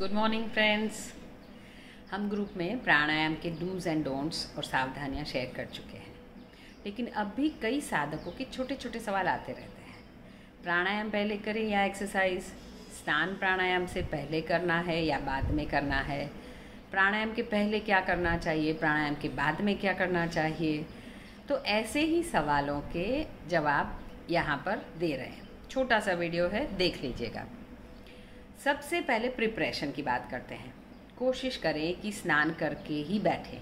Good morning friends. हम group में प्राणायाम के डूज एंड डोंट्स और सावधानियां शेयर कर चुके हैं, लेकिन अब भी कई साधकों के छोटे छोटे सवाल आते रहते हैं। प्राणायाम पहले करें या एक्सरसाइज? स्नान प्राणायाम से पहले करना है या बाद में करना है? प्राणायाम के पहले क्या करना चाहिए, प्राणायाम के बाद में क्या करना चाहिए? तो ऐसे ही सवालों के जवाब यहाँ पर दे रहे हैं। छोटा सा वीडियो है, देख लीजिएगा। सबसे पहले प्रिपरेशन की बात करते हैं। कोशिश करें कि स्नान करके ही बैठें।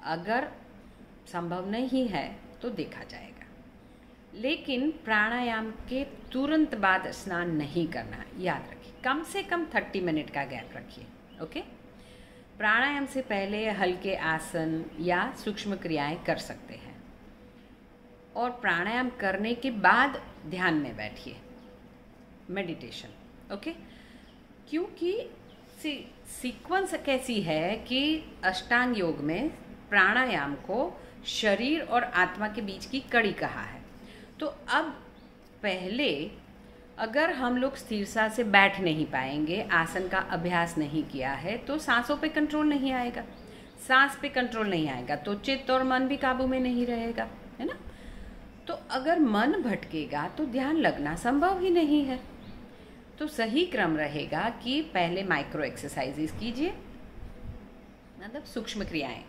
अगर संभव नहीं है तो देखा जाएगा, लेकिन प्राणायाम के तुरंत बाद स्नान नहीं करना, याद रखिए। कम से कम 30 मिनट का गैप रखिए। ओके। प्राणायाम से पहले हल्के आसन या सूक्ष्म क्रियाएं कर सकते हैं, और प्राणायाम करने के बाद ध्यान में बैठिए, मेडिटेशन। ओके। क्योंकि सीक्वेंस कैसी है कि अष्टांग योग में प्राणायाम को शरीर और आत्मा के बीच की कड़ी कहा है। तो अब पहले अगर हम लोग स्थिरता से बैठ नहीं पाएंगे, आसन का अभ्यास नहीं किया है, तो सांसों पे कंट्रोल नहीं आएगा। सांस पे कंट्रोल नहीं आएगा तो चित्त और मन भी काबू में नहीं रहेगा, है ना। तो अगर मन भटकेगा तो ध्यान लगना संभव ही नहीं है। तो सही क्रम रहेगा कि पहले माइक्रो एक्सरसाइजेस कीजिए, मतलब सूक्ष्म क्रियाएं,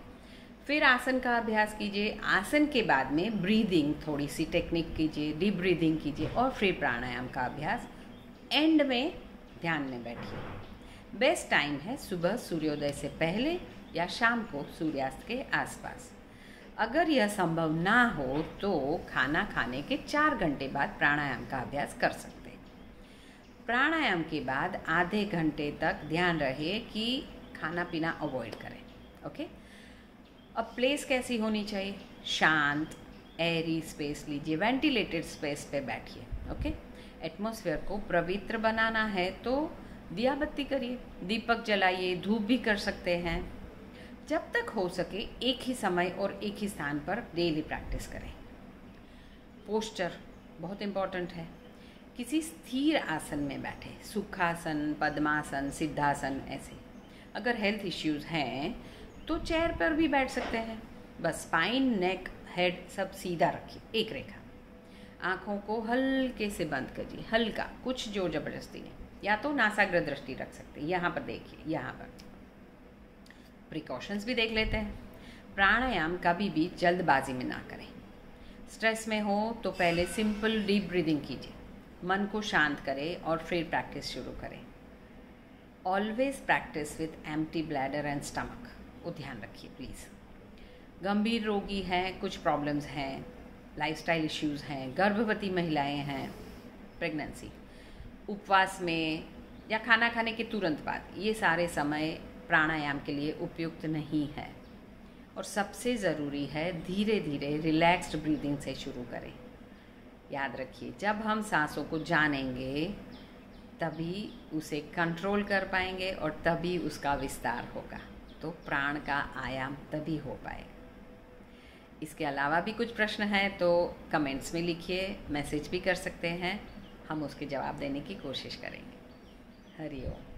फिर आसन का अभ्यास कीजिए। आसन के बाद में ब्रीदिंग, थोड़ी सी टेक्निक कीजिए, डीप ब्रीदिंग कीजिए, और फिर प्राणायाम का अभ्यास। एंड में ध्यान में बैठिए। बेस्ट टाइम है सुबह सूर्योदय से पहले या शाम को सूर्यास्त के आसपास। अगर यह संभव ना हो तो खाना खाने के 4 घंटे बाद प्राणायाम का अभ्यास कर सकते हैं। प्राणायाम के बाद आधे घंटे तक ध्यान रहे कि खाना पीना अवॉइड करें। ओके। अब प्लेस कैसी होनी चाहिए? शांत एयरी स्पेस लीजिए, वेंटिलेटेड स्पेस पे बैठिए। ओके। एटमॉस्फेयर को पवित्र बनाना है तो दिया बत्ती करिए, दीपक जलाइए, धूप भी कर सकते हैं। जब तक हो सके एक ही समय और एक ही स्थान पर डेली प्रैक्टिस करें। पोस्चर बहुत इम्पॉर्टेंट है। किसी स्थिर आसन में बैठे, सुखासन, पद्मासन, सिद्धासन, ऐसे। अगर हेल्थ इश्यूज हैं तो चेयर पर भी बैठ सकते हैं। बस स्पाइन, नेक, हेड सब सीधा रखिए, एक रेखा। आँखों को हल्के से बंद करिए, हल्का, कुछ जोर जबरदस्ती नहीं। या तो नासाग्र दृष्टि रख सकते हैं, यहाँ पर देखिए, यहाँ पर। प्रिकॉशंस भी देख लेते हैं। प्राणायाम कभी भी जल्दबाजी में ना करें। स्ट्रेस में हो तो पहले सिंपल डीप ब्रीदिंग कीजिए, मन को शांत करें और फिर प्रैक्टिस शुरू करें। Always practice with empty bladder and stomach, वो ध्यान रखिए प्लीज़। गंभीर रोगी हैं, कुछ प्रॉब्लम्स हैं, लाइफस्टाइल इश्यूज हैं, गर्भवती महिलाएं हैं, प्रेगनेंसी, उपवास में या खाना खाने के तुरंत बाद, ये सारे समय प्राणायाम के लिए उपयुक्त नहीं है। और सबसे ज़रूरी है धीरे धीरे रिलैक्स्ड ब्रीदिंग से शुरू करें। याद रखिए, जब हम सांसों को जानेंगे तभी उसे कंट्रोल कर पाएंगे और तभी उसका विस्तार होगा, तो प्राण का आयाम तभी हो पाएगा। इसके अलावा भी कुछ प्रश्न हैं तो कमेंट्स में लिखिए, मैसेज भी कर सकते हैं, हम उसके जवाब देने की कोशिश करेंगे। हरि ओम।